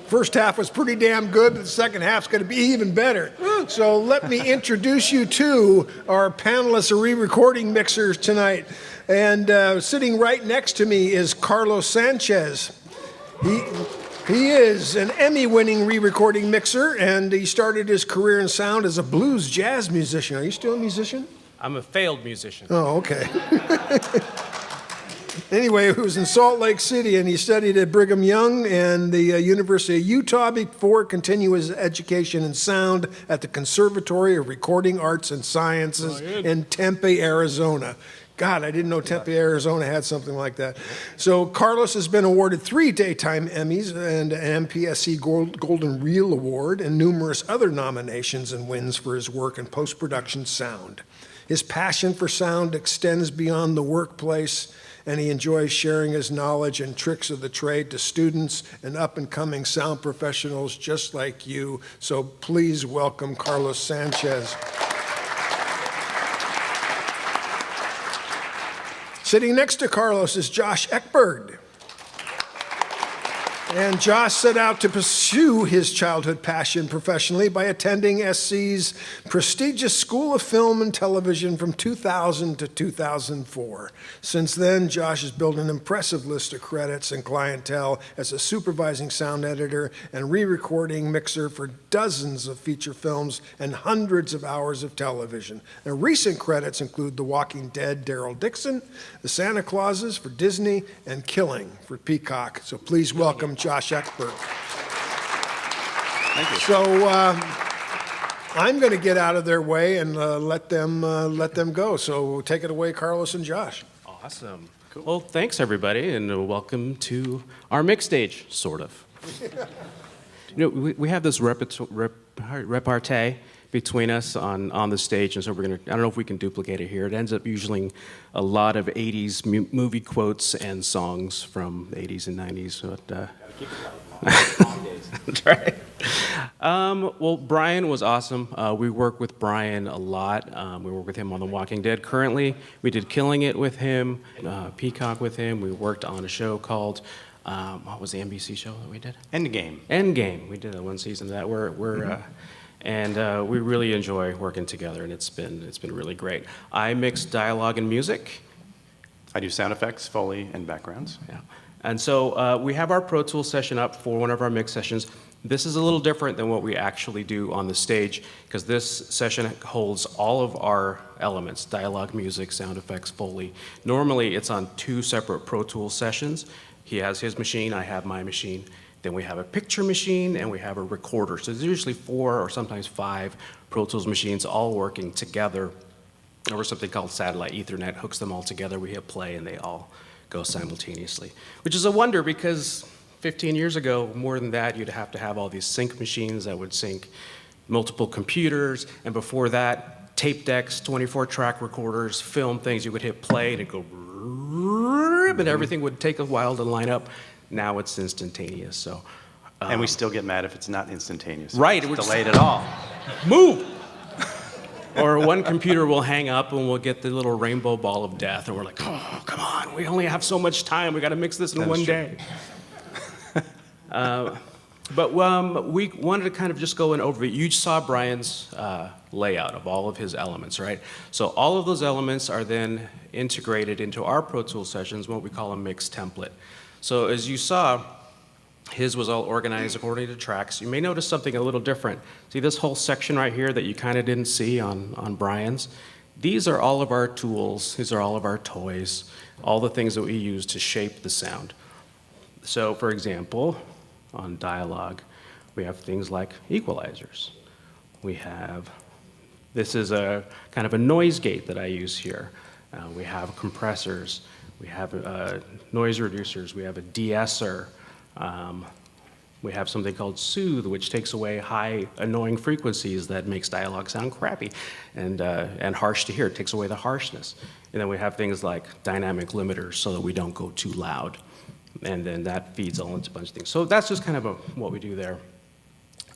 First half was pretty damn good, but the second half's going to be even better. So let me introduce you to our panelists of re-recording mixers tonight. And sitting right next to me is Carlos Sanches. He is an Emmy-winning re-recording mixer, and he started his career in sound as a blues jazz musician. Are you still a musician? I'm a failed musician. Oh, okay. Anyway, he was in Salt Lake City, and he studied at Brigham Young and the University of Utah before continuing his education in sound at the Conservatory of Recording Arts and Sciences in Tempe, Arizona. God, I didn't know Tempe, Arizona had something like that. So Carlos has been awarded 3 Daytime Emmys and an MPSC Golden Reel Award and numerous other nominations and wins for his work in post-production sound. His passion for sound extends beyond the workplace, and he enjoys sharing his knowledge and tricks of the trade to students and up-and-coming sound professionals just like you. So please welcome Carlos Sanches. Sitting next to Carlos is Josh Eckberg. And Josh set out to pursue his childhood passion professionally by attending SC's prestigious School of Film and Television from 2000 to 2004. Since then, Josh has built an impressive list of credits and clientele as a supervising sound editor and re-recording mixer for dozens of feature films and hundreds of hours of television. And recent credits include The Walking Dead, Daryl Dixon, The Santa Clauses for Disney, and Killing for Peacock. So please welcome Josh Eckberg. Thank you. So I'm going to get out of their way and let them go. So take it away, Carlos and Josh. Awesome. Cool. Well, thanks everybody, and welcome to our mix stage, sort of. We have this repartee between us on the stage, and so we're gonna. I don't know if we can duplicate it here. It ends up using a lot of '80s movie quotes and songs from the '80s and '90s. But, that's right. Well, Brian was awesome. We work with Brian a lot. We work with him on The Walking Dead currently. We did Killing It with him, Peacock with him. We worked on a show called, what was the NBC show that we did? Endgame. Endgame. We did one season of that. We really enjoy working together, and it's been really great. I mix dialogue and music. I do sound effects, Foley, and backgrounds. Yeah. And so we have our Pro Tools session up for one of our mix sessions. This is a little different than what we actually do on the stage, because this session holds all of our elements: dialogue, music, sound effects, Foley. Normally, it's on 2 separate Pro Tools sessions. He has his machine, I have my machine. Then we have a picture machine, and we have a recorder. So there's usually 4 or sometimes 5 Pro Tools machines all working together over something called satellite Ethernet, hooks them all together. We hit play, and they all go simultaneously, which is a wonder, because 15 years ago, more than that, you'd have to have all these sync machines that would sync multiple computers, and before that, tape decks, 24-track recorders, film things. You would hit play, and it'd go, and everything would take a while to line up. Now it's instantaneous. So, and we still get mad if it's not instantaneous. Right. It's delayed at all. Move! Or one computer will hang up and we'll get the little rainbow ball of death, and we're like, oh, come on, we only have so much time. We got to mix this in one day. But we wanted to kind of just go in over it. You saw Brian's layout of all of his elements, right? So all of those elements are then integrated into our Pro Tools sessions, what we call a mix template. So as you saw, his was all organized according to tracks. You may notice something a little different. See this whole section right here that you kind of didn't see on Brian's? These are all of our tools. These are all of our toys, all the things that we use to shape the sound. So for example, on dialogue, we have things like equalizers. We have, this is a kind of a noise gate that I use here. We have compressors. We have noise reducers. We have a de-esser. We have something called soothe, which takes away high annoying frequencies that makes dialogue sound crappy and harsh to hear. It takes away the harshness. And then we have things like dynamic limiters so that we don't go too loud. And then that feeds all into a bunch of things. So that's just kind of what we do there.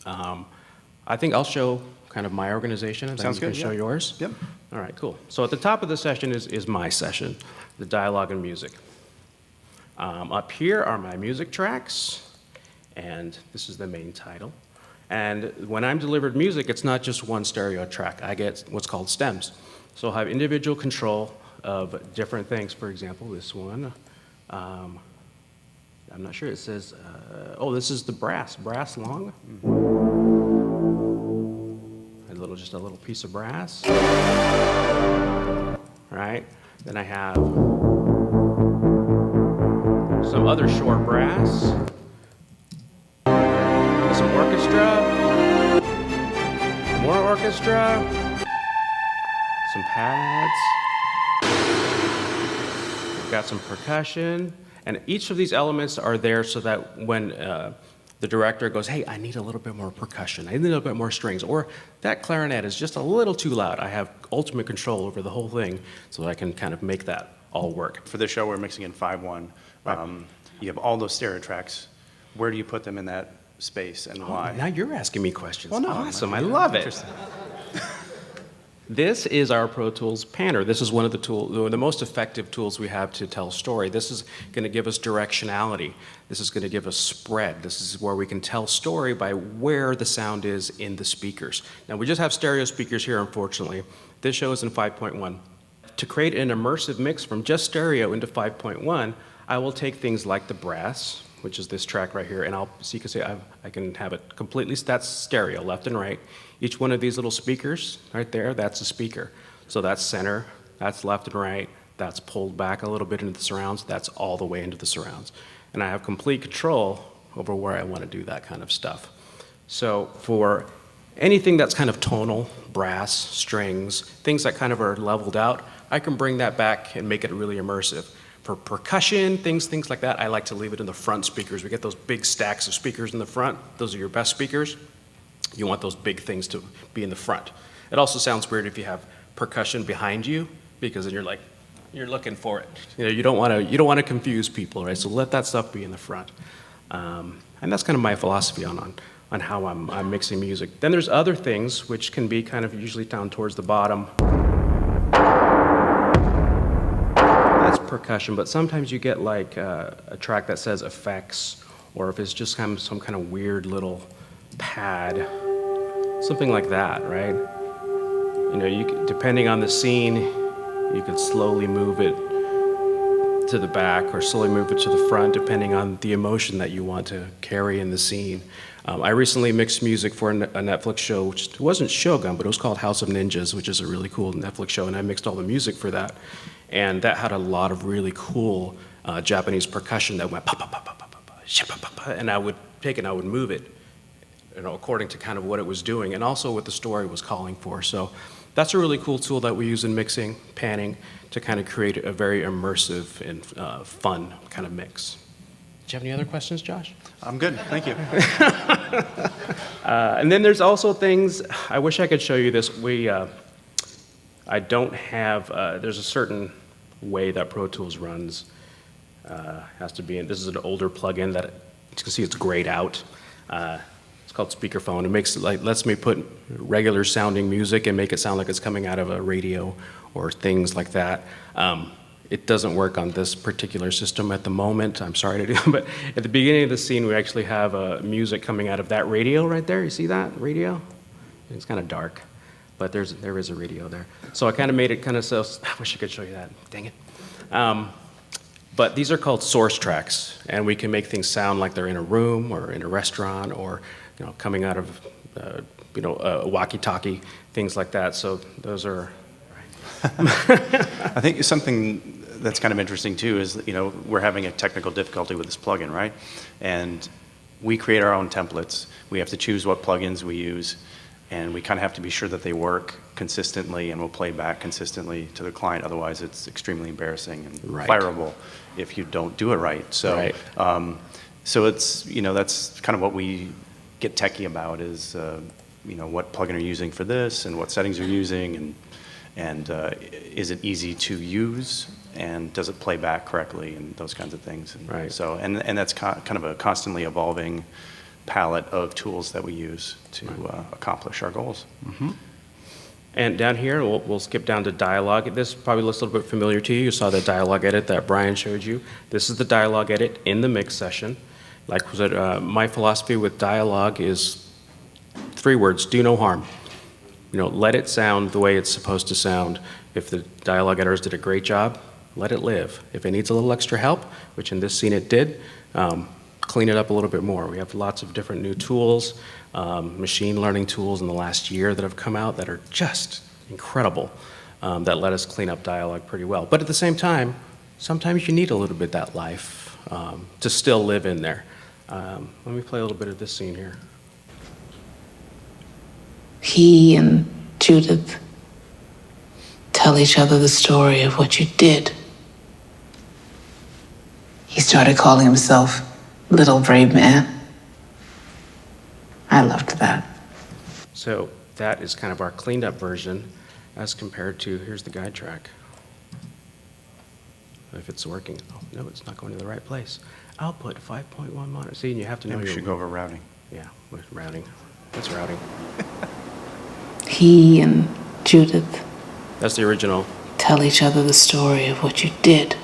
I think I'll show kind of my organization, and then you can show yours. Yep. All right, cool. So at the top of the session is my session, the dialogue and music. Up here are my music tracks, and this is the main title. And when I'm delivered music, it's not just one stereo track. I get what's called stems. So I'll have individual control of different things. For example, this one, I'm not sure, it says, oh, this is the brass long. Just a little piece of brass, right? Then I have some other short brass, some orchestra, more orchestra, some pads, we've got some percussion, and each of these elements are there so that when the director goes, hey, I need a little bit more percussion, I need a little bit more strings, or that clarinet is just a little too loud. I have ultimate control over the whole thing so that I can kind of make that all work. For this show, we're mixing in 5/1. Right. You have all those stereo tracks. Where do you put them in that space and why? Now you're asking me questions. Well, no, Awesome, I love it. Interesting. This is our Pro Tools panner. This is one of the most effective tools we have to tell a story. This is going to give us directionality. This is going to give us spread. This is where we can tell story by where the sound is in the speakers. Now, we just have stereo speakers here, unfortunately. This show is in 5.1. To create an immersive mix from just stereo into 5.1, I will take things like the brass, which is this track right here, and so you can see I can have it completely, that's stereo, left and right. Each one of these little speakers right there, that's a speaker. So that's center, that's left and right, that's pulled back a little bit into the surrounds, that's all the way into the surrounds. And I have complete control over where I want to do that kind of stuff. So for anything that's kind of tonal, brass, strings, things that kind of are leveled out, I can bring that back and make it really immersive. For percussion, things like that, I like to leave it in the front speakers. We get those big stacks of speakers in the front. Those are your best speakers. You want those big things to be in the front. It also sounds weird if you have percussion behind you, because then you're looking for it. You know, you don't want to confuse people, right? So let that stuff be in the front. And that's kind of my philosophy on how I'm mixing music. Then there's other things which can be kind of usually down towards the bottom. That's percussion, but sometimes you get like a track that says effects, or if it's just kind of some kind of weird little pad, something like that, right? You know, depending on the scene, you can slowly move it to the back or slowly move it to the front, depending on the emotion that you want to carry in the scene. I recently mixed music for a Netflix show, which wasn't Shogun, but it was called House of Ninjas, which is a really cool Netflix show, and I mixed all the music for that. And that had a lot of really cool Japanese percussion that went pa pa pa pa pa pa pa pa, and I would take it and I would move it, you know, according to kind of what it was doing, and also what the story was calling for. So that's a really cool tool that we use in mixing, panning, to kind of create a very immersive and fun kind of mix. Do you have any other questions, Josh? I'm good, thank you. And then there's also things, I wish I could show you this. I don't have, there's a certain way that Pro Tools runs. Has to be in, this is an older plugin that, you can see it's grayed out. It's called Speakerphone. It makes, lets me put regular sounding music and make it sound like it's coming out of a radio or things like that. It doesn't work on this particular system at the moment. I'm sorry to do, but at the beginning of the scene, we actually have music coming out of that radio right there. You see that radio? It's kind of dark, but there is a radio there. So I kind of made it kind of so, I wish I could show you that, dang it. But these are called source tracks, and we can make things sound like they're in a room or in a restaurant or, you know, coming out of, you know, a walkie-talkie, things like that. So those are. I think something that's kind of interesting too is, you know, we're having a technical difficulty with this plugin, right? And we create our own templates. We have to choose what plugins we use, and we kind of have to be sure that they work consistently and will play back consistently to the client. Otherwise, it's extremely embarrassing and fireable if you don't do it right. So, so it's, you know, that's kind of what we get techie about is, you know, what plugin are you using for this and what settings you're using, and is it easy to use, and does it play back correctly, and those kinds of things. And so, and that's kind of a constantly evolving palette of tools that we use to accomplish our goals. Mm-hmm. And down here, we'll skip down to dialogue. This probably looks a little bit familiar to you. You saw the dialogue edit that Brian showed you. This is the dialogue edit in the mix session. Like I said, my philosophy with dialogue is 3 words: do no harm. You know, let it sound the way it's supposed to sound. If the dialogue editors did a great job, let it live. If it needs a little extra help, which in this scene it did, clean it up a little bit more. We have lots of different new tools, machine learning tools in the last year that have come out that are just incredible, that let us clean up dialogue pretty well. But at the same time, sometimes you need a little bit of that life to still live in there. Let me play a little bit of this scene here. He and Judith tell each other the story of what you did. He started calling himself Little Brave Man. I loved that. So that is kind of our cleaned up version as compared to, here's the guide track. If it's working. Oh, no, it's not going to the right place. Output 5.1 monitor. See, and you have to know Maybe we should go over routing. Yeah, with routing. What's routing? He and Judith That's the original. tell each other the story of what you did.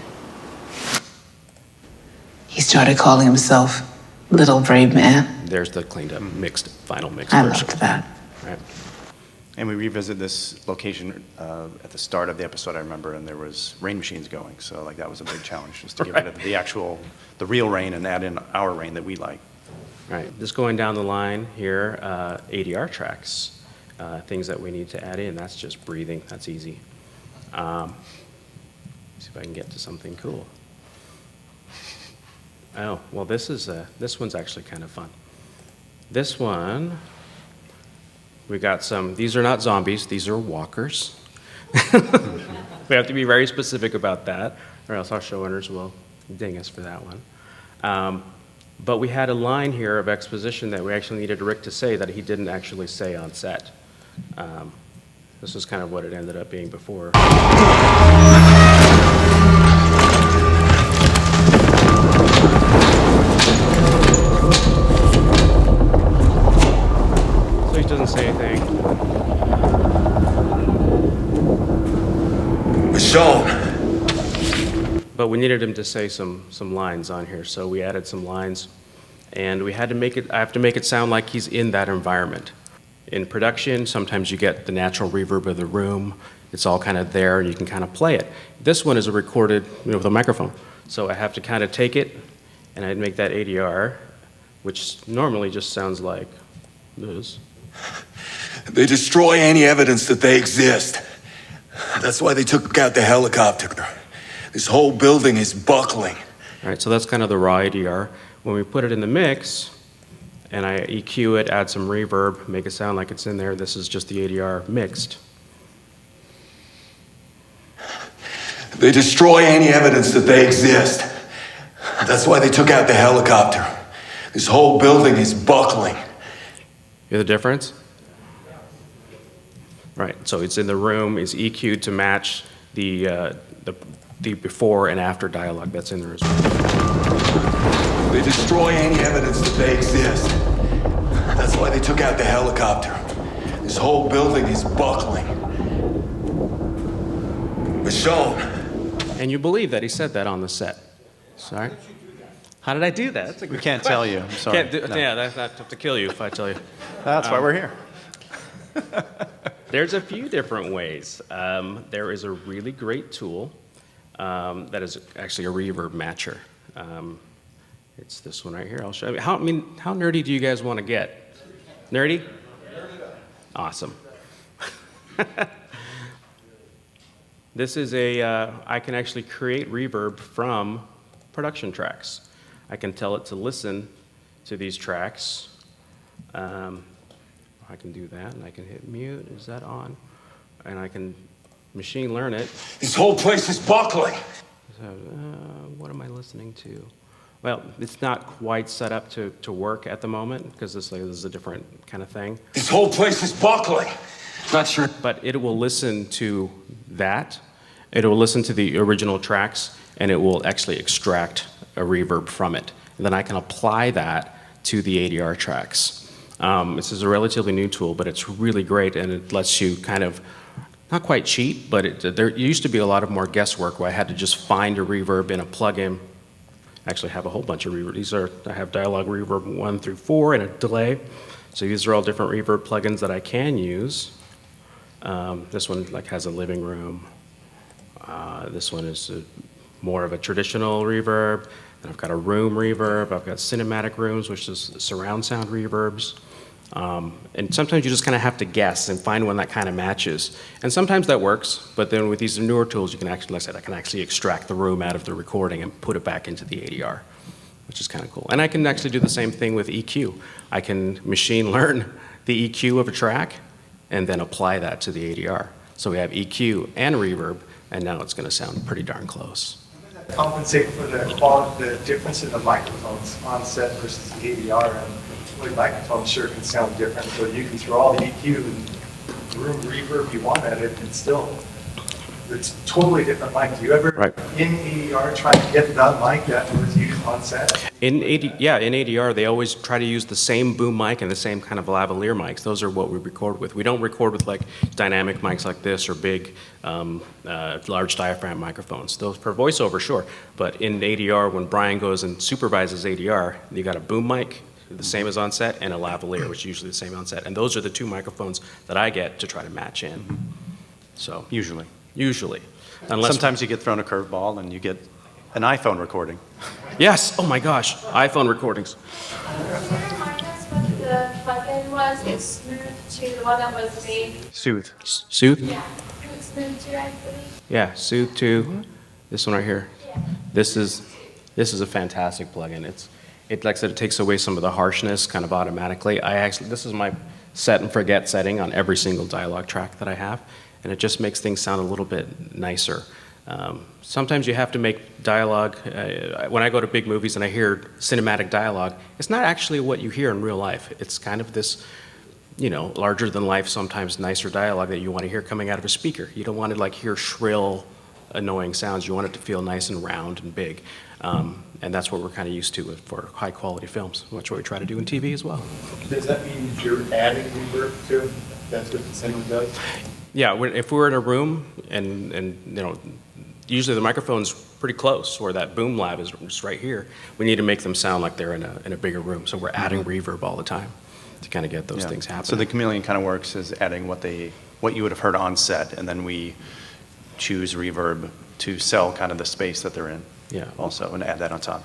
He started calling himself Little Brave Man. There's the cleaned up, mixed, final mixed I version. loved that. Right. And we revisit this location at the start of the episode, I remember, and there was rain machines going. So like that was a big challenge, just to get rid of the real rain and add in our rain that we like. Right. Just going down the line here, ADR tracks, things that we need to add in. That's just breathing. That's easy. See if I can get to something cool. Oh, well, this one's actually kind of fun. This one, we got some, these are not zombies, these are walkers. We have to be very specific about that, or else our show owners will ding us for that one. But we had a line here of exposition that we actually needed Rick to say that he didn't actually say on set. This is kind of what it ended up being before. So he doesn't say anything. Michonne. But we needed him to say some lines on here, so we added some lines. And we had to make it, I have to make it sound like he's in that environment. In production, sometimes you get the natural reverb of the room. It's all kind of there, and you can kind of play it. This one is a recorded, with a microphone. So I have to kind of take it, and I'd make that ADR, which normally just sounds like this. They destroy any evidence that they exist. That's why they took out the helicopter. This whole building is buckling. All right, so that's kind of the raw ADR. When we put it in the mix, and I EQ it, add some reverb, make it sound like it's in there, this is just the ADR mixed. They destroy any evidence that they exist. That's why they took out the helicopter. This whole building is buckling. Hear the difference? Right, so it's in the room, it's EQ'd to match the before and after dialogue that's in there as well. They destroy any evidence that they exist. That's why they took out the helicopter. This whole building is buckling. Michonne. And you believe that he said that on the set. Sorry? How did I do that? That's a We good can't tell you, I'm sorry. Can't do, No. Yeah, that's not tough to kill you if I tell you. That's why we're here. There's a few different ways. There is a really great tool that is actually a reverb matcher. It's this one right here. I'll show you. How nerdy do you guys want to get? Nerdy? Awesome. This is I can actually create reverb from production tracks. I can tell it to listen to these tracks. I can do that, and I can hit mute. Is that on? And I can machine learn it. This whole place is buckling. So, what am I listening to? Well, it's not quite set up to work at the moment, because this is a different kind of thing. This whole place is buckling. Not sure. But it will listen to that. It will listen to the original tracks, and it will actually extract a reverb from it. And then I can apply that to the ADR tracks. This is a relatively new tool, but it's really great, and it lets you kind of, not quite cheat, but there used to be a lot of more guesswork where I had to just find a reverb in a plugin, Actually have a whole bunch of reverb. I have dialogue reverb 1 through 4 and a delay. So these are all different reverb plugins that I can use. This one has a living room. This one is more of a traditional reverb. And I've got a room reverb. I've got cinematic rooms, which is surround sound reverbs. And sometimes you just kind of have to guess and find one that kind of matches. And sometimes that works, but then with these newer tools, you can actually, like I said, I can actually extract the room out of the recording and put it back into the ADR, which is kind of cool. And I can actually do the same thing with EQ. I can machine learn the EQ of a track and then apply that to the ADR. So we have EQ and reverb, and now it's going to sound pretty darn close. Compensate for the quality, the difference in the microphones on set versus the ADR, and the microphones sure can sound different. So you can throw all the EQ and room reverb you want at it, and still, it's totally different mic. Do you ever Right. in ADR try to get the mic that was used on set? In ADR, they always try to use the same boom mic and the same kind of lavalier mics. Those are what we record with. We don't record with dynamic mics like this or big, large diaphragm microphones. Those for voiceover, sure. But in ADR, when Brian goes and supervises ADR, you got a boom mic, the same as on set, and a lavalier, which is usually the same on set. And those are the two microphones that I get to try to match in. So Usually. Unless Sometimes you get thrown a curveball and you get an iPhone recording. Yes. Oh my gosh. iPhone recordings. Can you remind us what the plugin was? It's Smooth 2, the one that was made. Soothe. Soothe. Yeah, it's Smooth 2, I believe. Yeah. Soothe 2. This one right here. Yeah. This is a fantastic plugin. Like I said, it takes away some of the harshness kind of automatically. This is my set and forget setting on every single dialogue track that I have, and it just makes things sound a little bit nicer. Sometimes you have to make dialogue. When I go to big movies and I hear cinematic dialogue, it's not actually what you hear in real life. It's kind of this, larger than life, sometimes nicer dialogue that you want to hear coming out of a speaker. You don't want to hear shrill, annoying sounds. You want it to feel nice and round and big. And that's what we're kind of used to for high quality films. That's what we try to do in TV as well. Does that mean you're adding reverb to it? That's what the cinema does? Yeah, if we're in a room and usually the microphone's pretty close, or that boom lab is just right here, we need to make them sound like they're in a bigger room. So we're adding reverb all the time to kind of get those things happening. So the chameleon kind of works as adding what you would have heard on set, and then we choose reverb to sell kind of the space that they're in. Yeah. Also, and add that on top.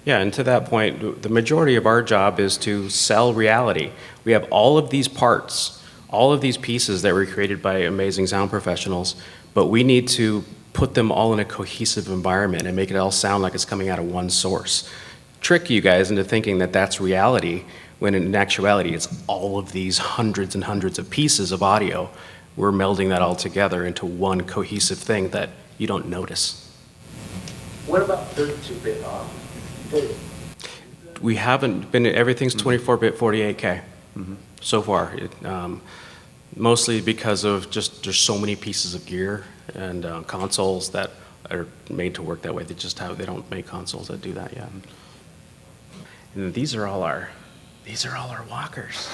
Yeah, and to that point, the majority of our job is to sell reality. We have all of these parts, all of these pieces that were created by amazing sound professionals, but we need to put them all in a cohesive environment and make it all sound like it's coming out of one source. Trick you guys into thinking that that's reality, when in actuality it's all of these hundreds and hundreds of pieces of audio. We're melding that all together into one cohesive thing that you don't notice. What about 32-bit video? We haven't been, everything's 24-bit 48K so far. Mostly because of there's so many pieces of gear and consoles that are made to work that way. They don't make consoles that do that yet. And these are all our walkers.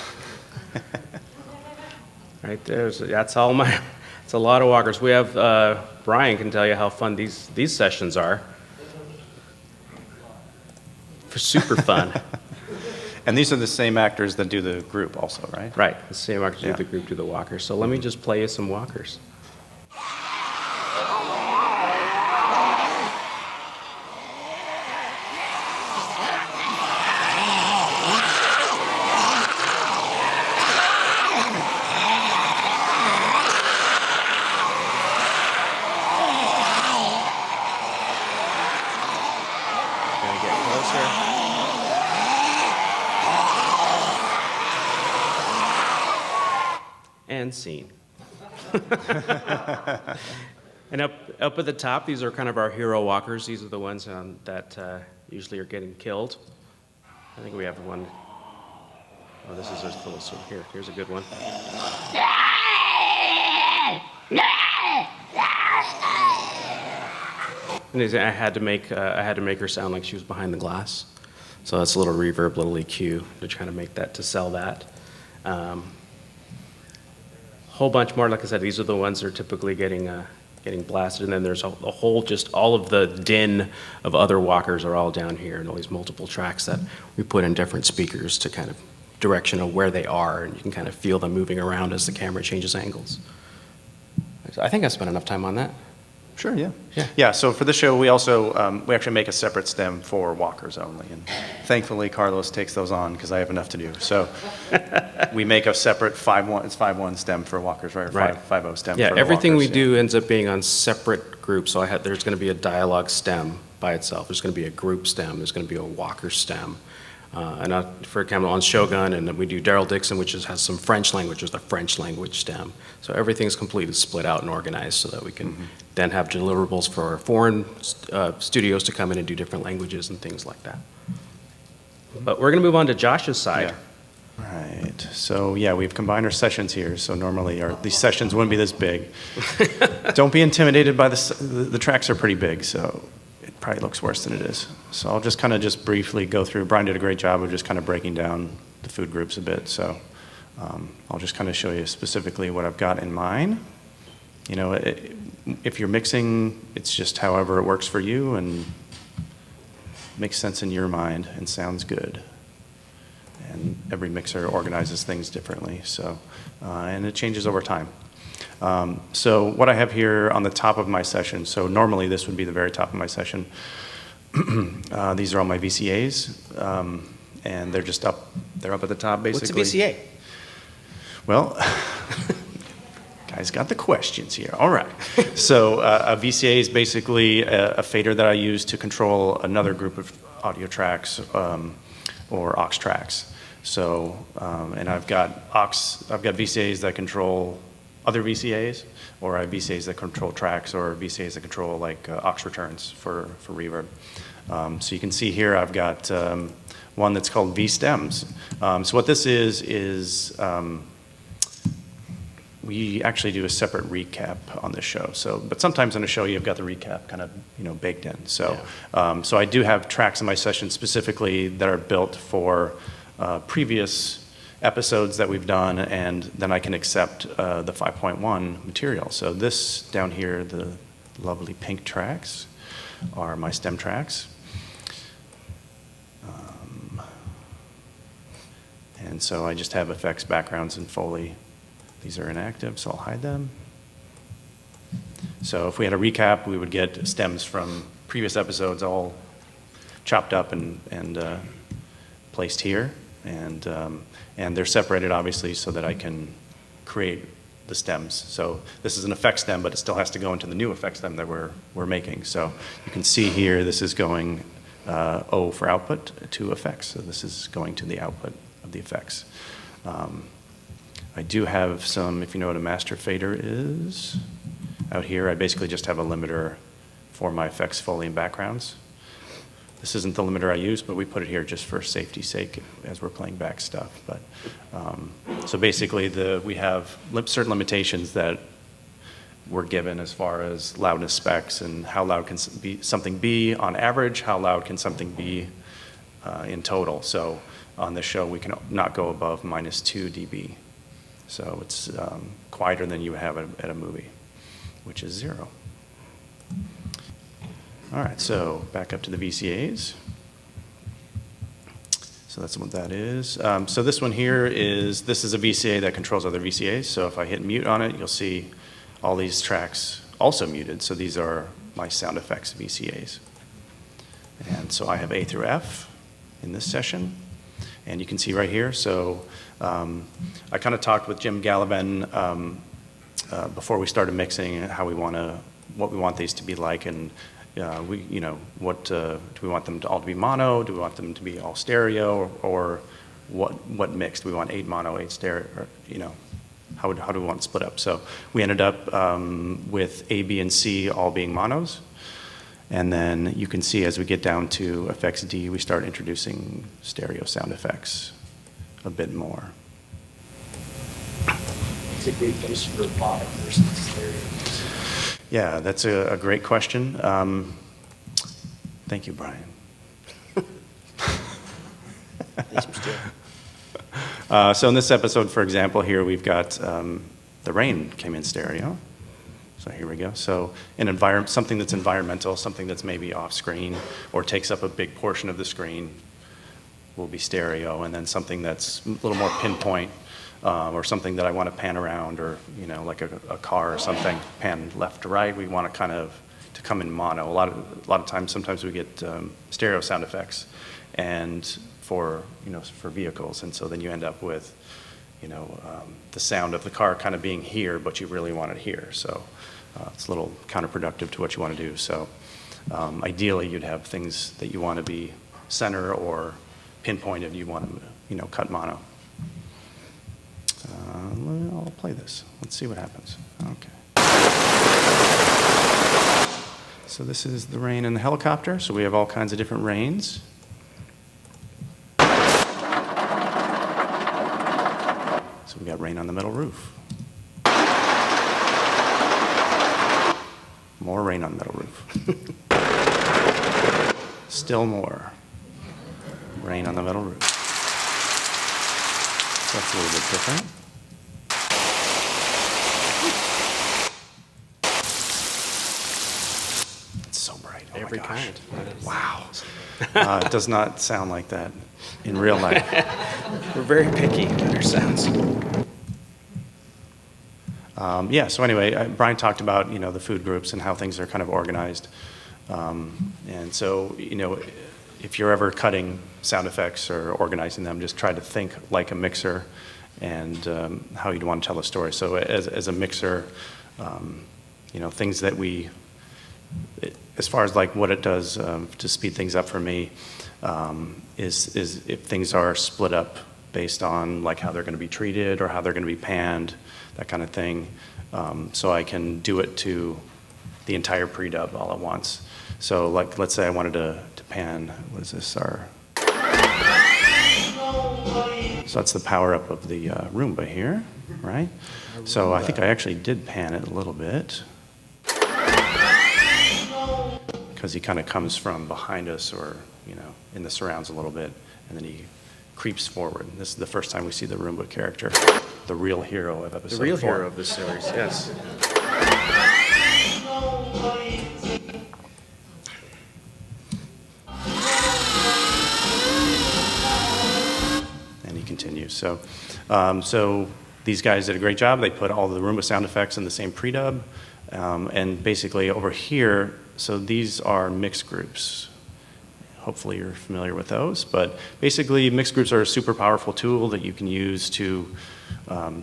Right there, that's a lot of walkers. We have, Brian can tell you how fun these sessions are. Super fun. And these are the same actors that do the group also, right? Right, the same actors Yeah. do the group do the walkers. So let me just play you some walkers. Gotta get closer. And scene. And up at the top, these are kind of our hero walkers. These are the ones that usually are getting killed. I think we have one. Oh, this is just a little. Here's a good one. And I had to make her sound like she was behind the glass. So that's a little reverb, little EQ to try to make that, to sell that. Whole bunch more. Like I said, these are the ones that are typically getting getting blasted, and then there's a whole, just all of the din of other walkers are all down here, and all these multiple tracks that we put in different speakers to kind of direction of where they are, and you can kind of feel them moving around as the camera changes angles. I think I spent enough time on that. Sure, yeah. Yeah. Yeah, so for this show, we also, we actually make a separate stem for walkers only. And thankfully, Carlos takes those on because I have enough to do. So we make a separate 5-1, it's 5-1 stem for walkers, right? Or Right. 5-0 stem Yeah, for the everything we walkers, do ends up being on separate groups. So there's going to be a dialogue stem by itself. There's going to be a group stem. There's going to be a walker stem. For example, on Shogun, and then we do Daryl Dixon, which has some French language. There's the French language stem. So everything's completely split out and organized so that we can then have deliverables for foreign studios to come in and do different languages and things like that. But we're going to move on to Josh's side. Right. So yeah, we've combined our sessions here. So normally these sessions wouldn't be this big. Don't be intimidated by the tracks are pretty big, so it probably looks worse than it is. So I'll just kind of just briefly go through. Brian did a great job of just kind of breaking down the food groups a bit. So I'll just kind of show you specifically what I've got in mind. You know, if you're mixing, it's just however it works for you and makes sense in your mind and sounds good. And every mixer organizes things differently, so, and it changes over time. So what I have here on the top of my session, so normally this would be the very top of my session. These are all my VCAs, and they're just up, they're up at the top basically. What's a VCA? Well, guys got the questions here. All right. So a VCA is basically a fader that I use to control another group of audio tracks or aux tracks. So, and I've got VCAs that control other VCAs, or I have VCAs that control tracks, or VCAs that control like aux returns for reverb. So you can see here I've got one that's called V-stems. So what this is we actually do a separate recap on this show. So, but sometimes on a show you've got the recap kind of baked in. So, so I do have tracks in my session specifically that are built for previous episodes that we've done, and then I can accept the 5.1 material. So this down here, the lovely pink tracks, are my stem tracks. And so I just have effects, backgrounds, and Foley. These are inactive, so I'll hide them. So if we had a recap, we would get stems from previous episodes all chopped up and placed here. And they're separated, obviously, so that I can create the stems. So this is an effect stem, but it still has to go into the new effect stem that we're making. So you can see here, this is going O for output to effects. So this is going to the output of the effects. I do have some, if you know what a master fader is, out here I basically just have a limiter for my effects, Foley, and backgrounds. This isn't the limiter I use, but we put it here just for safety's sake as we're playing back stuff. But so basically we have certain limitations that we're given as far as loudness specs and how loud can something be on average, how loud can something be in total. So on this show, we can not go above -2 dB. So it's quieter than you would have at a movie, which is 0. All right, so back up to the VCAs. So that's what that is. So this one here this is a VCA that controls other VCAs. So if I hit mute on it, you'll see all these tracks also muted. So these are my sound effects VCAs. And so I have A through F in this session. And you can see right here, so I kind of talked with Jim Gallivan before we started mixing what we want these to be like, and do we want them all to be mono? Do we want them to be all stereo, or what mix? Do we want 8 mono, 8 stereo, or, how do we want it split up? So we ended up with A, B, and C all being monos. And then you can see as we get down to effects D, we start introducing stereo sound effects a bit more. It's a great place for mono versus stereo. Yeah, that's a great question. Thank you, Brian. So in this episode, for example, here we've got the rain came in stereo. So So here we go. So something that's environmental, something that's maybe off screen or takes up a big portion of the screen will be stereo, and then something that's a little more pinpoint, or something that I want to pan around, or like a car or something, pan left to right. We want to kind of to come in mono. A lot of times, sometimes we get stereo sound effects, and for vehicles, and so then you end up with the sound of the car kind of being here, but you really want it here. So it's a little counterproductive to what you want to do. So ideally, you'd have things that you want to be center or pinpointed. You want to cut mono. I'll play this. Let's see what happens. Okay. So this is the rain in the helicopter. So we have all kinds of different rains. So we got rain on the metal roof. More rain on the metal roof. Still more rain on the metal roof. So that's a little bit different. It's so bright. Oh Every my gosh. kind. Wow. It does not sound like that in real life. We're very picky with our sounds. Yeah, so anyway, Brian talked about, the food groups and how things are kind of organized. And so, if you're ever cutting sound effects or organizing them, just try to think like a mixer and how you'd want to tell a story. So as a mixer, things that as far as like what it does to speed things up for me, is if things are split up based on like how they're going to be treated or how they're going to be panned, that kind of thing. So I can do it to the entire pre-dub all at once. So like, let's say I wanted to pan, what is this, so that's the power up of the Roomba here, right? So I think I actually did pan it a little bit, because he kind of comes from behind us or, in the surrounds a little bit, and then he creeps forward. This is the first time we see the Roomba character, the real hero of episode 4. The real hero of this series, yes. And he continues. So, so these guys did a great job. They put all the Roomba sound effects in the same pre-dub. And basically over here, so these are mix groups. Hopefully you're familiar with those, but basically mix groups are a super powerful tool that you can use to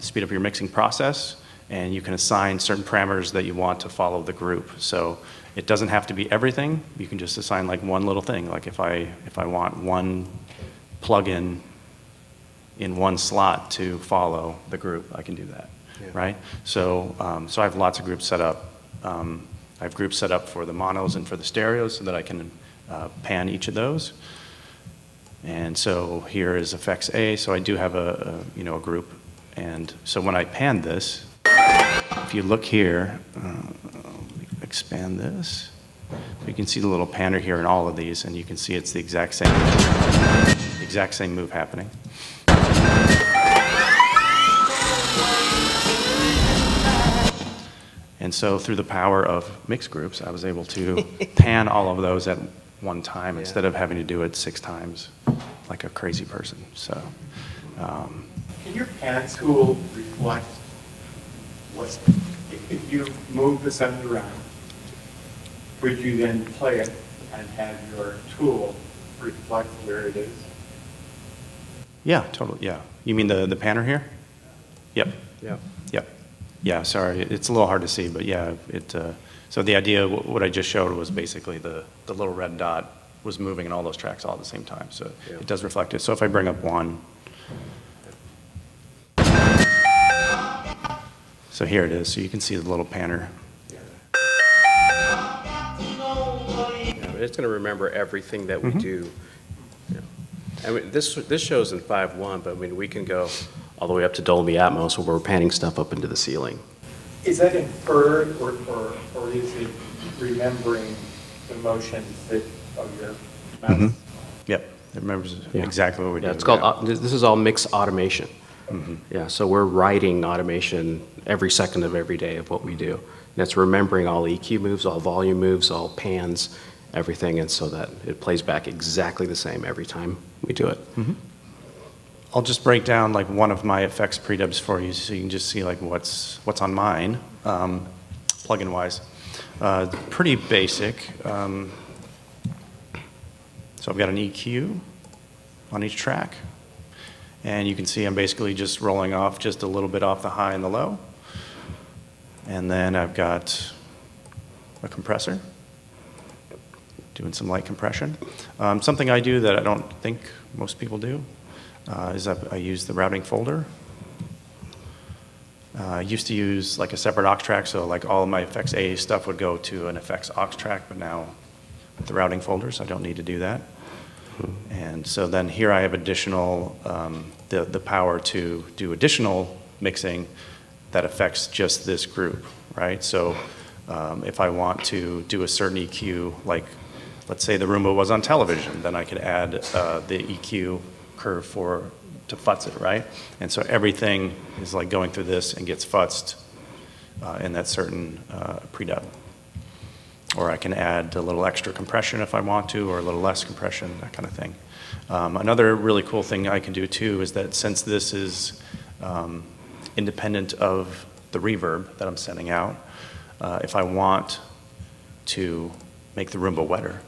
speed up your mixing process, and you can assign certain parameters that you want to follow the group. So it doesn't have to be everything. You can just assign like one little thing. Like if I want one plugin in one slot to follow the group, I can do that, right? So so I have lots of groups set up. I have groups set up for the monos and for the stereos so that I can pan each of those. And so here is effects A, so I do have a group. And so when I pan this, if you look here, expand this, you can see the little panner here in all of these, and you can see it's the exact same move happening. And so through the power of mix groups, I was able to pan all of those at one time instead of having to do it 6 times like a crazy person. So, Can your pan tool reflect what's, if you move the sound around, could you then play it and have your tool reflect where it is? yeah, totally, yeah. You mean the panner here? Yep. Yeah. Yep. Yeah, sorry, it's a little hard to see, but yeah, so the idea, what I just showed was basically the little red dot was moving in all those tracks all at the same time, so it does reflect it. So if I bring up one, so here it is, so you can see the little panner. Yeah, but it's going to remember everything that we do. Yeah. I mean, this shows in 5.1, but I mean, we can go all the way up to Dolby Atmos where we're panning stuff up into the ceiling. Is that inferred, or is it remembering the motions of your mouse? Yep, it remembers exactly what we do. Yeah, it's called, this is all mix automation. Yeah, so we're writing automation every second of every day of what we do. it's remembering all EQ moves, all volume moves, all pans, everything, and so that it plays back exactly the same every time we do it. I'll just break down like one of my effects predubs for you so you can just see like what's on mine, plugin wise. Pretty basic. So I've got an EQ on each track, and you can see I'm basically just rolling off just a little bit off the high and the low. And then I've got a compressor, doing some light compression. Something I do that I don't think most people do is I use the routing folder. I used to use like a separate aux track, so like all of my effects A stuff would go to an effects aux track, but now with the routing folder, so I don't need to do that. And so then here I have additional, the power to do additional mixing that affects just this group, right? So if I want to do a certain EQ, like let's say the Roomba was on television, then I could add the EQ curve to futz it, right? And so everything is like going through this and gets futzed in that certain predub. Or I can add a little extra compression if I want to, or a little less compression, that kind of thing. Another really cool thing I can do too is that since this is independent of the reverb that I'm sending out, if I want to make the Roomba wetter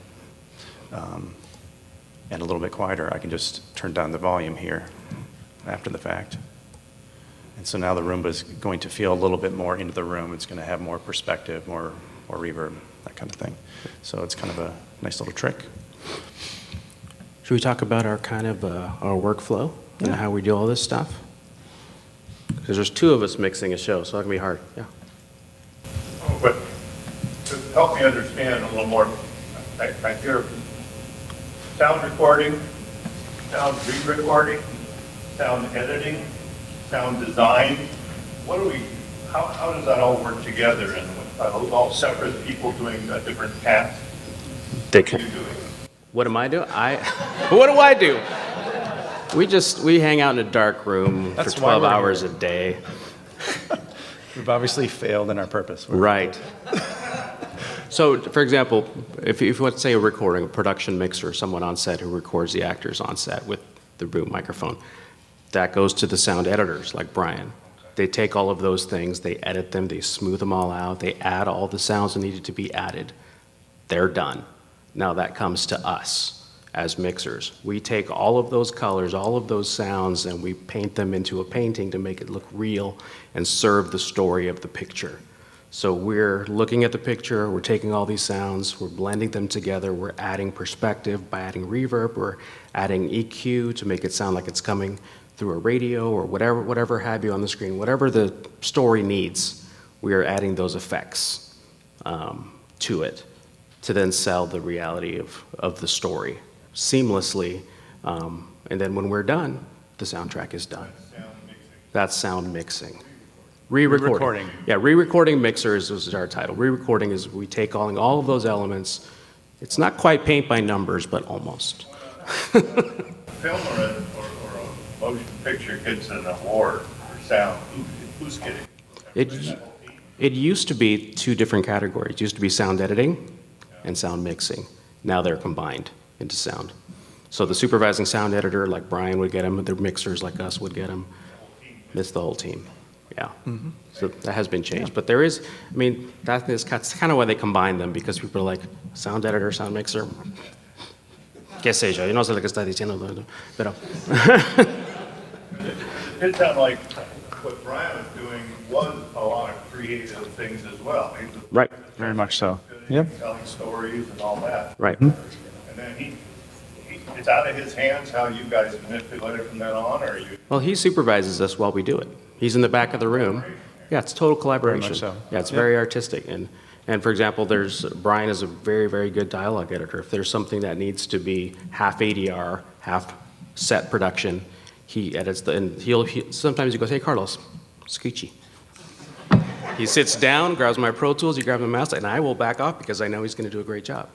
and a little bit quieter, I can just turn down the volume here after the fact. And so now the Roomba is going to feel a little bit more into the room. It's going to have more perspective, more reverb, that kind of thing. So it's kind of a nice little trick. Should we talk about our kind of our workflow and how we do all this stuff? Because there's two of us mixing a show, so that can be hard. Yeah. Oh, but to help me understand a little more, I hear sound recording, sound re-recording, sound editing, sound design. How does that all work together? And are those all separate people doing a different task? What are you doing? What am I doing? What do I do? We hang out in a dark room That's for why 12 we're hours here. a day. We've obviously failed in our purpose. Right. So, for example, if you want to say a recording, a production mixer, someone on set who records the actors on set with the boom microphone, that goes to the sound editors like Brian. They take all of those things, they edit them, they smooth them all out, they add all the sounds that needed to be added. They're done. Now that comes to us as mixers. We take all of those colors, all of those sounds, and we paint them into a painting to make it look real and serve the story of the picture. So we're looking at the picture, we're taking all these sounds, we're blending them together, we're adding perspective by adding reverb, we're adding EQ to make it sound like it's coming through a radio or whatever have you on the screen, whatever the story needs, we are adding those effects to it to then sell the reality of the story seamlessly. And then when we're done, the soundtrack is done. That's sound mixing. Re-recording. Yeah, re-recording mixers is our title. Re-recording is we take all of those elements. It's not quite paint by numbers, but almost. Film or a motion picture gets an award for sound. Who's getting it? It used to be two different categories. It used to be sound editing and sound mixing. Now they're combined into sound. So the supervising sound editor, like Brian would get them, the mixers like us would get them. It's the whole team. Yeah. So that has been changed. But there is, I mean, that's kind of why they combine them, because people are like, sound editor, sound mixer. ¿Qué sé yo? Yo no sé lo que está diciendo, pero. It sounded like what Brian was doing was a lot of creative things as well. He was Right. Very much so. telling stories and all that. Right. And then it's out of his hands how you guys manipulate it from then on, or you? Well, he supervises us while we do it. He's in the back of the room. Yeah, it's total collaboration. Very much so. Yeah, it's very artistic. And for example, Brian is a very, very good dialogue editor. If there's something that needs to be half ADR, half set production, he edits and sometimes he goes, hey, Carlos, screechy. He sits down, grabs my Pro Tools, he grabs my mouse, and I will back off because I know he's going to do a great job.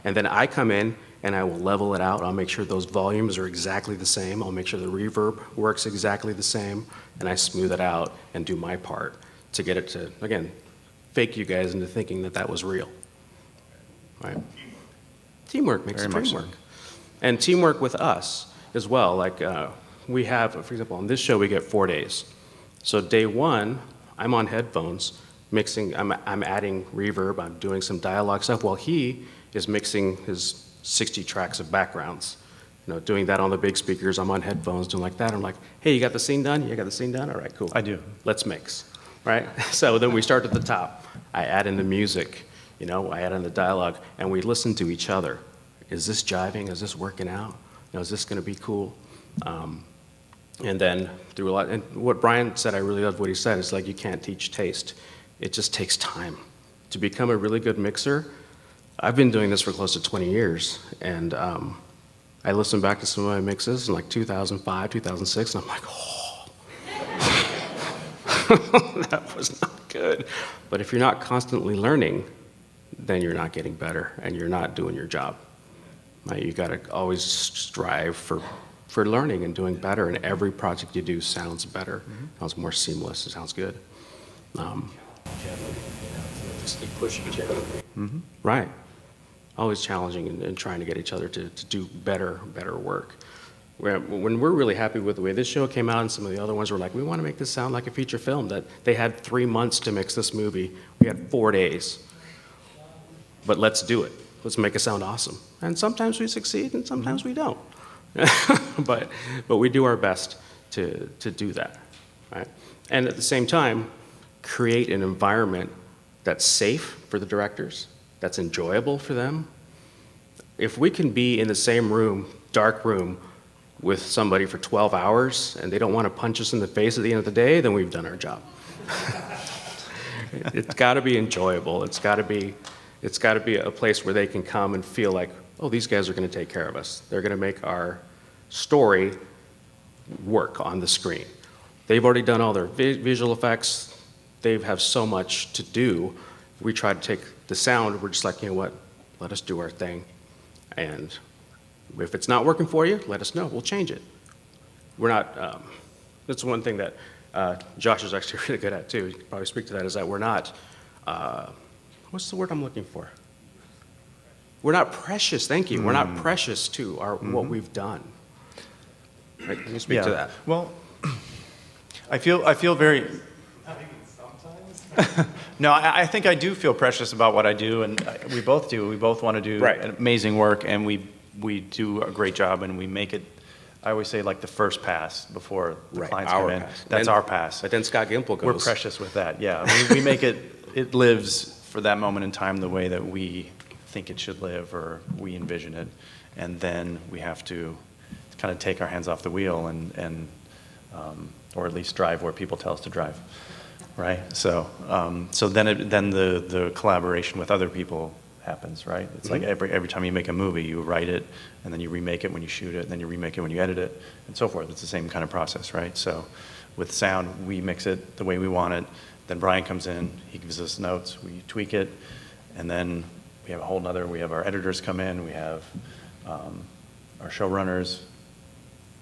And then I come in and I will level it out. I'll make sure those volumes are exactly the same. I'll make sure the reverb works exactly the same, and I smooth it out and do my part to get it to, again, fake you guys into thinking that that was real. Right? Teamwork makes the Very dream much work. And teamwork with us as well. Like we have, for example, on this show we get 4 days. So day one, I'm on headphones, mixing, I'm adding reverb, I'm doing some dialogue stuff while he is mixing his 60 tracks of backgrounds. You know, doing that on the big speakers, I'm on headphones, doing like that. I'm like, hey, you got the scene done? You got the scene done? All right, cool. I do. Let's mix, right? So then we start at the top. I add in the music, you know, I add in the dialogue, and we listen to each other. Is this jiving? Is this working out? You know, is this gonna be cool? And then through a lot, and what Brian said, I really loved what he said, it's like you can't teach taste. It just takes time. To become a really good mixer, I've been doing this for close to 20 years, and I listen back to some of my mixes in like 2005, 2006, and I'm like, oh, that was not good. But if you're not constantly learning, then you're not getting better, and you're not doing your job. Right? You gotta always strive for learning and doing better, and every project you do sounds better, sounds more seamless, it sounds good. Just keep pushing each other. Right. Always challenging and trying to get each other to do better work. When we're really happy with the way this show came out and some of the other ones were like, we want to make this sound like a feature film, that they had 3 months to mix this movie. We had 4 days. But let's do it. Let's make it sound awesome. And sometimes we succeed and sometimes we don't. but we do our best to do that, right? And at the same time, create an environment that's safe for the directors, that's enjoyable for them. If we can be in the same room, dark room, with somebody for 12 hours and they don't want to punch us in the face at the end of the day, then we've done our job. It's got to be enjoyable. It's got to be a place where they can come and feel like, oh, these guys are going to take care of us. They're going to make our story work on the screen. They've already done all their visual effects. They have so much to do. We try to take the sound. We're just like, you know what? Let us do our thing. And if it's not working for you, let us know. We'll change it. We're not, that's one thing that Josh is actually really good at too. You could probably speak to that, is that we're not, what's the word I'm looking for? We're not precious, thank you. We're not precious to what we've done. Right, can you speak to that? Well, I feel very. No, I think I do feel precious about what I do, and we both do. We both want to do amazing work, and we do a great job, and we make it. I always say like the first pass before the clients come in. That's our pass. But then Scott Gimple goes. We're precious with that. Yeah, we make it. It lives for that moment in time the way that we think it should live, or we envision it, and then we have to kind of take our hands off the wheel and or at least drive where people tell us to drive, right? So then the collaboration with other people happens, right? It's like every time you make a movie, you write it, and then you remake it when you shoot it, and then you remake it when you edit it, and so forth. It's the same kind of process, right? So with sound, we mix it the way we want it. Then Brian comes in, he gives us notes, we tweak it, and then we have a whole nother, we have our editors come in, we have our showrunners,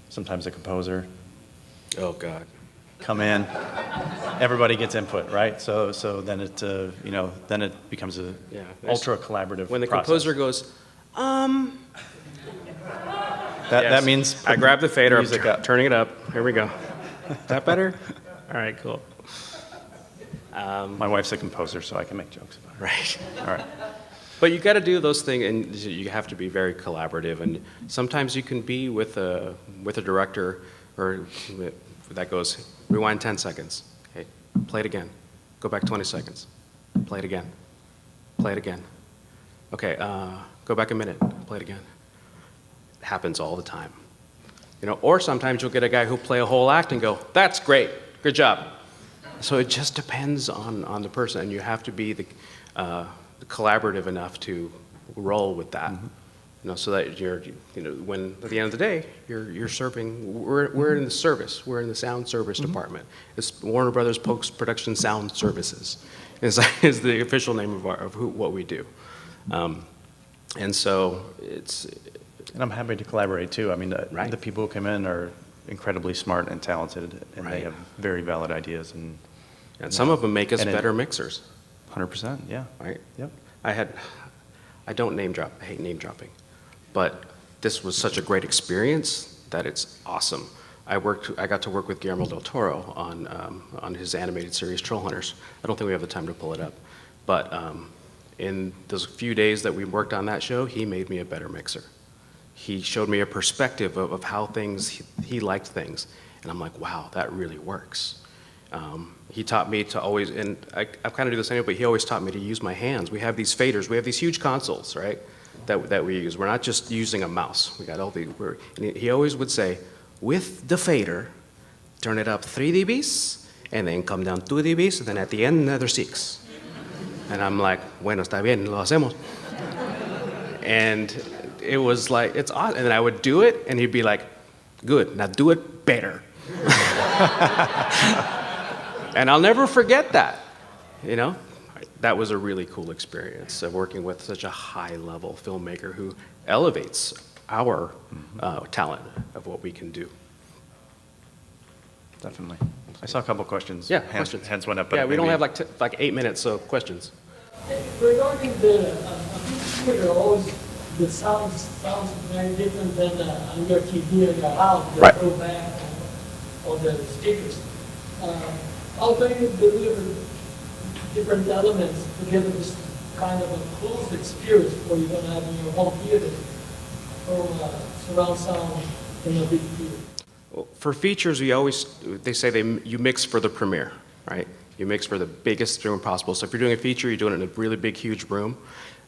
sometimes a composer. Oh, God. Come in. Everybody gets input, right? So then it, then it becomes a ultra collaborative When the process. composer goes, that means I grab the fader, music up. turning it up. Here we go. Is that better? All right, cool. My wife's a composer, so I can make jokes about it. Right. All right. But you got to do those things, and you have to be very collaborative. And sometimes you can be with a director, or that goes, rewind 10 seconds. Okay, play it again. Go back 20 seconds. Play it again. Play it again. Okay, go back a minute. Play it again. It happens all the time. Or sometimes you'll get a guy who'll play a whole act and go, that's great, good job. So it just depends on the person, and you have to be the collaborative enough to roll with that. So that you're, when at the end of the day, you're serving. We're in the service. We're in the sound service department. It's Warner Brothers Post-Production Sound Services, is the official name of what we do. And so it's. And I'm happy to collaborate too. I mean, the people who come in are incredibly smart and talented, and they have very valid ideas. And some of them make us better mixers. 100%, yeah. right? Yep. I don't name drop, I hate name dropping, but this was such a great experience that it's awesome. I got to work with Guillermo del Toro on his animated series Troll Hunters. I don't think we have the time to pull it up, but in those few days that we worked on that show, he made me a better mixer. He showed me a perspective of how he liked things, and I'm like, wow, that really works. He taught me to always, and I kind of do this anyway, but he always taught me to use my hands. We have these faders, we have these huge consoles, right, that we use. We're not just using a mouse. We got all the, and he always would say, with the fader, turn it up 3 dBs, and then come down 2 dBs, and then at the end, another 6. And I'm like, bueno, está bien, lo hacemos. And it was like, it's awesome. And then I would do it, and he'd be like, good, now do it better. And I'll never forget that, you know? That was a really cool experience of working with such a high-level filmmaker who elevates our talent of what we can do. Definitely. I saw a couple questions. Yeah, questions. Hands went up, but yeah, we don't maybe- have like 8 minutes, so questions. Regarding the computer, always the sounds very different than on your TV or your house, the Right. throwback or the speakers. How can you deliver different elements to give this kind of a closed experience where you're going to have in your home theater from surround sound in a big theater? Well, for features, they say you mix for the premiere, right? You mix for the biggest room possible. So if you're doing a feature, you're doing it in a really big, huge room.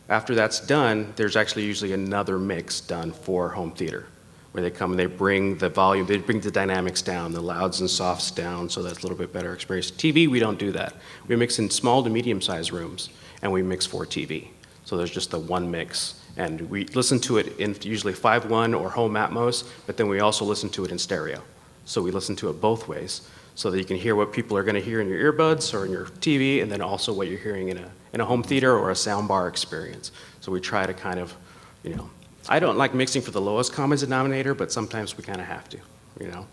After that's done, there's actually usually another mix done for home theater, where they come and they bring the volume, they bring the dynamics down, the louds and softs down, so that's a little bit better experience. TV, we don't do that. We mix in small to medium-sized rooms, and we mix for TV. So there's just the one mix. And we listen to it in usually 5.1 or home Atmos, but then we also listen to it in stereo. So we listen to it both ways, so that you can hear what people are going to hear in your earbuds or in your TV, and then also what you're hearing in a home theater or a soundbar experience. So we try to kind of, you know, I don't like mixing for the lowest common denominator, but sometimes we kind of have to, you know.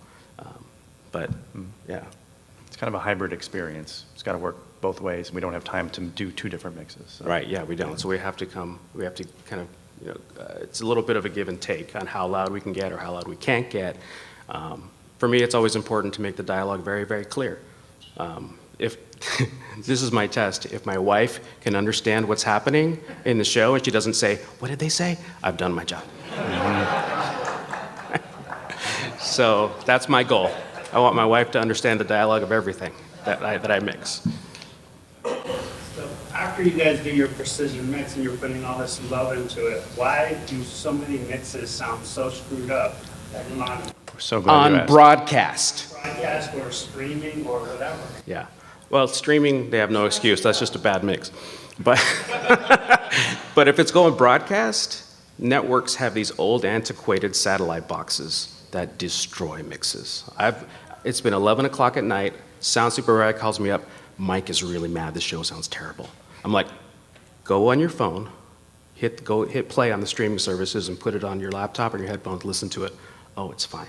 But yeah. It's kind of a hybrid experience. It's got to work both ways. We don't have time to do 2 different mixes. So. Right, yeah, we don't. So we have to kind of, you know, it's a little bit of a give and take on how loud we can get or how loud we can't get. For me, it's always important to make the dialogue very, very clear. If this is my test, if my wife can understand what's happening in the show and she doesn't say, what did they say? I've done my job. So that's my goal. I want my wife to understand the dialogue of everything that I mix. So after you guys do your precision mix and you're putting all this love into it, why do so many mixes sound so screwed up on We're so glad you On asked. broadcast. broadcast or streaming or whatever? Yeah. Well, streaming, they have no excuse. That's just a bad mix. But, but if it's going broadcast, networks have these old antiquated satellite boxes that destroy mixes. It's been 11 o'clock at night, sound supervisor calls me up, Mike is really mad, this show sounds terrible. I'm like, go on your phone, hit play on the streaming services and put it on your laptop or your headphones, listen to it. Oh, it's fine.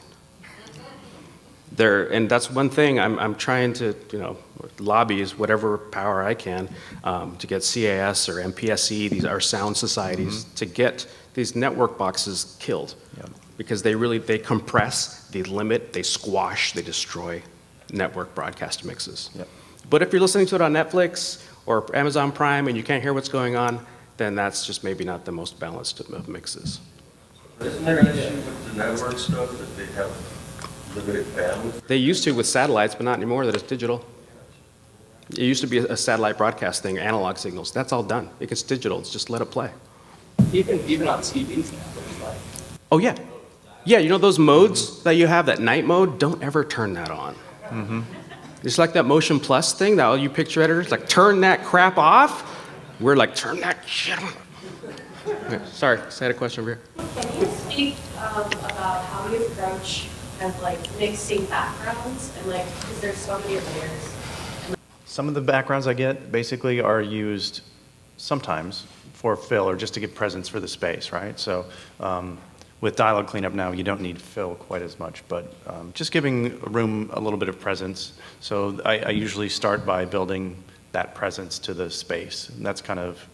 And that's one thing I'm trying to, you know, lobby is whatever power I can to get CAS or MPSC, these are sound societies, to get these network boxes killed. Yep. Because they compress, they limit, they squash, they destroy network broadcast mixes. Yep. But if you're listening to it on Netflix or Amazon Prime and you can't hear what's going on, then that's just maybe not the most balanced of mixes. Isn't there an issue with the network stuff that they have limited bandwidth? They used to with satellites, but not anymore that it's digital. It used to be a satellite broadcast thing, analog signals. That's all done. It's digital. It's just let it play. Even on TVs now, there's like. Oh, yeah. Yeah, you know those modes that you have, that night mode? Don't ever turn that on. It's like that Motion Plus thing that all you picture editors, like, turn that crap off. We're like, turn that shit on. Okay, sorry, I had a question over here. Can you speak about how you approach kind of like mixing backgrounds and like, because there's so many layers? Some of the backgrounds I get basically are used sometimes for fill or just to give presence for the space, right? So with dialogue cleanup now, you don't need fill quite as much, but just giving a room a little bit of presence. So I usually start by building that presence to the space. And that's kind of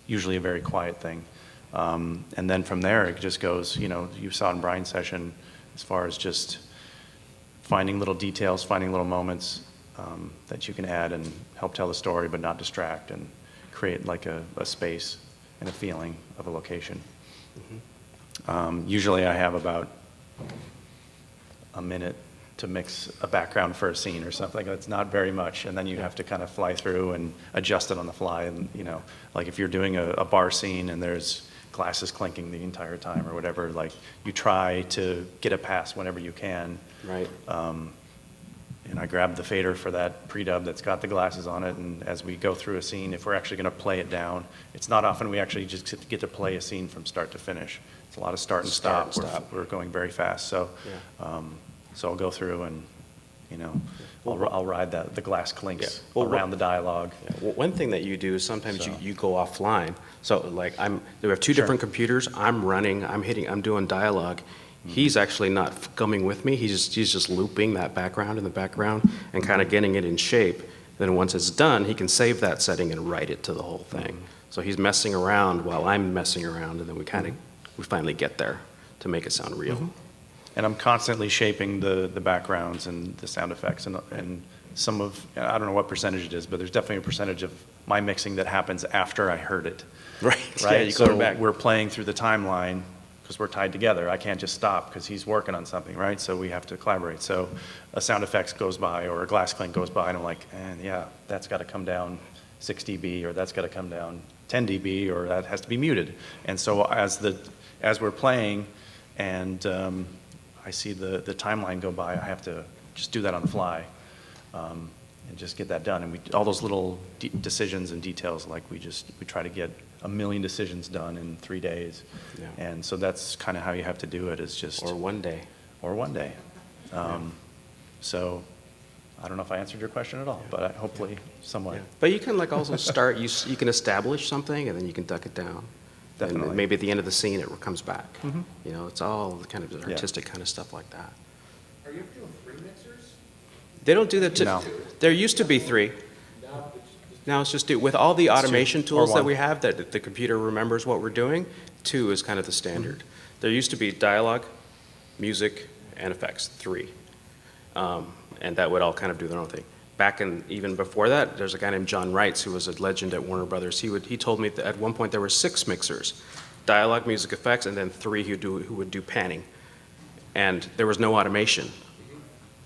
usually a very quiet thing. And then from there, it just goes, you know, you saw in Brian's session, as far as just finding little details, finding little moments that you can add and help tell the story, but not distract, and create like a space and a feeling of a location. Usually I have about a minute to mix a background for a scene or something. That's not very much, and then you have to kind of fly through and adjust it on the fly. And you know, like if you're doing a bar scene and there's glasses clinking the entire time or whatever, like you try to get it past whenever you can. Right. And I grab the fader for that pre-dub that's got the glasses on it, and as we go through a scene, if we're actually going to play it down, it's not often we actually just get to play a scene from start to finish. It's a lot of start and stop. We're going very fast, so so I'll go through and, you know, I'll ride the glass clinks around the dialogue. Well, one thing that you do is sometimes you go offline. So like we have two different computers. I'm running, I'm doing dialogue. He's actually not coming with me. He's just looping that background in the background and kind of getting it in shape. Then once it's done, he can save that setting and write it to the whole thing. So he's messing around while I'm messing around, and then we finally get there to make it sound real. And I'm constantly shaping the backgrounds and the sound effects, and some of, I don't know what percentage it is, but there's definitely a percentage of my mixing that happens after I heard it. Right. Right. Yeah, you go back. We're playing through the timeline because we're tied together. I can't just stop because he's working on something, right? So we have to collaborate. So a sound effects goes by or a glass clink goes by, and I'm like, yeah, that's got to come down 6 dB, or that's got to come down 10 dB, or that has to be muted. And so as we're playing and I see the timeline go by, I have to just do that on the fly and just get that done. And all those little decisions and details, like we try to get 1 million decisions done in 3 days. Yeah. And so that's kind of how you have to do it, is just... Or one day. Or one day. So I don't know if I answered your question at all, but hopefully somewhat. Yeah. But you can like also start, you can establish something and then you can duck it down. Definitely. And maybe at the end of the scene it comes back. You know, it's all kind of artistic kind of stuff like that. Are you doing 3 mixers? They don't do that. No. There used to be 3. Now it's just 2. With all the automation tools that we have, that the computer remembers what we're doing, 2 is kind of the standard. There used to be dialogue, music, and effects, 3. And that would all kind of do their own thing. Back in, even before that, there's a guy named John Wrights who was a legend at Warner Brothers. He told me that at one point there were 6 mixers, dialogue, music, effects, and then 3 who would do panning. And there was no automation.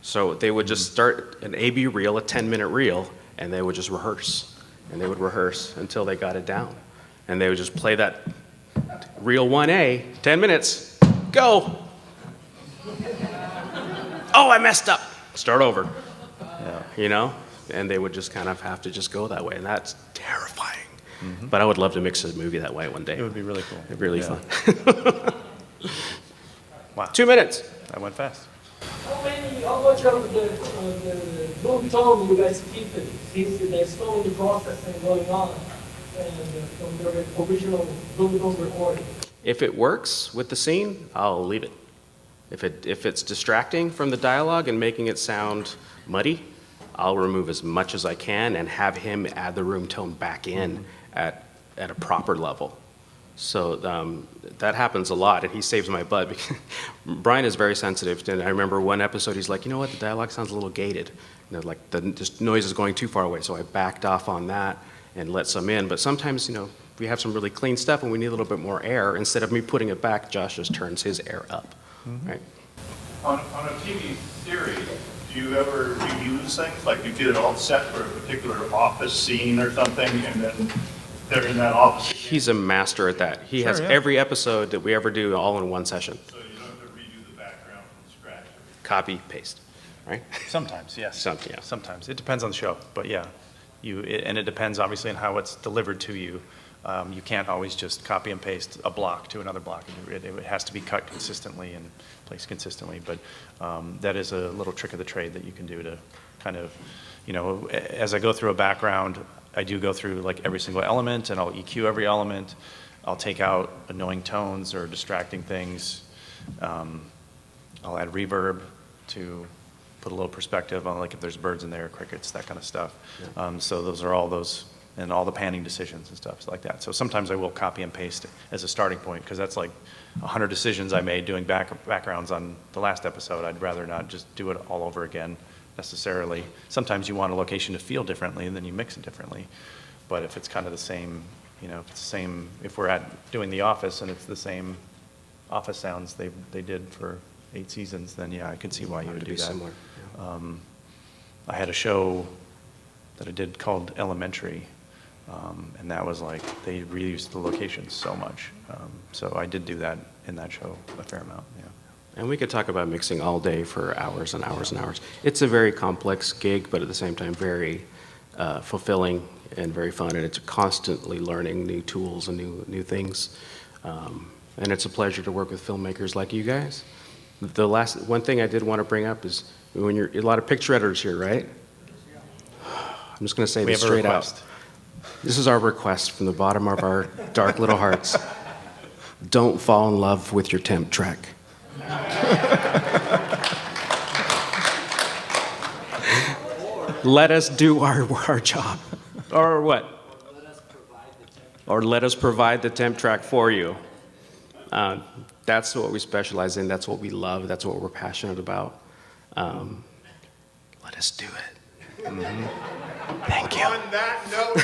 So they would just start an A-B reel, a 10-minute reel, and they would just rehearse. And they would rehearse until they got it down. And they would just play that reel 1A, 10 minutes, go. Oh, I messed up. Start over. Yeah. You know? And they would just kind of have to just go that way. And that's terrifying. But I would love to mix a movie that way one day. It would be really cool. It'd be really fun. Wow. 2 minutes. That went fast. How much of the boom tone you guys keep it, since there's so many processing going on and from the original boom tone recording? If it works with the scene, I'll leave it. If it's distracting from the dialogue and making it sound muddy, I'll remove as much as I can and have him add the room tone back in at a proper level. So that happens a lot, and he saves my butt. Because Brian is very sensitive, and I remember one episode, he's like, you know what, the dialogue sounds a little gated. You know, like the noise is going too far away, so I backed off on that and let some in. But sometimes, you know, we have some really clean stuff and we need a little bit more air. Instead of me putting it back, Josh just turns his air up, right? On a TV series, do you ever reuse things? Like you get it all set for a particular office scene or something, and then they're in that office again? He's a master at that. He has every episode that we ever do all in one session. So you don't have to redo the background from scratch? Copy, paste, right? Sometimes, yes. Yeah. Sometimes. It depends on the show, but yeah. And it depends obviously on how it's delivered to you. You can't always just copy and paste a block to another block. It has to be cut consistently and placed consistently, but that is a little trick of the trade that you can do to kind of, you know, as I go through a background, I do go through like every single element, and I'll EQ every element. I'll take out annoying tones or distracting things. I'll add reverb to put a little perspective on, like, if there's birds in there, crickets, that kind of stuff. So those are all those, and all the panning decisions and stuff like that. So sometimes I will copy and paste as a starting point, because that's like 100 decisions I made doing backgrounds on the last episode. I'd rather not just do it all over again necessarily. Sometimes you want a location to feel differently, and then you mix it differently. But if it's kind of the same, you know, if it's the same, if we're doing The Office and it's the same office sounds they did for 8 seasons, then yeah, I could see why you would do that. Similar. I had a show that I did called Elementary, and that was like, they reused the locations so much. So I did do that in that show a fair amount, yeah. And we could talk about mixing all day for hours and hours and hours. It's a very complex gig, but at the same time, very fulfilling and very fun, and it's constantly learning new tools and new things. And it's a pleasure to work with filmmakers like you guys. The one thing I did want to bring up is, when you're a lot of picture editors here, right? I'm just going to say this straight out. This is our request from the bottom of our dark little hearts. Don't fall in love with your temp track. Let us do our job. Or what? Or let us provide the temp track for you. That's what we specialize in. That's what we love. That's what we're passionate about. Let us do it. Mm-hmm. Thank you. On that note.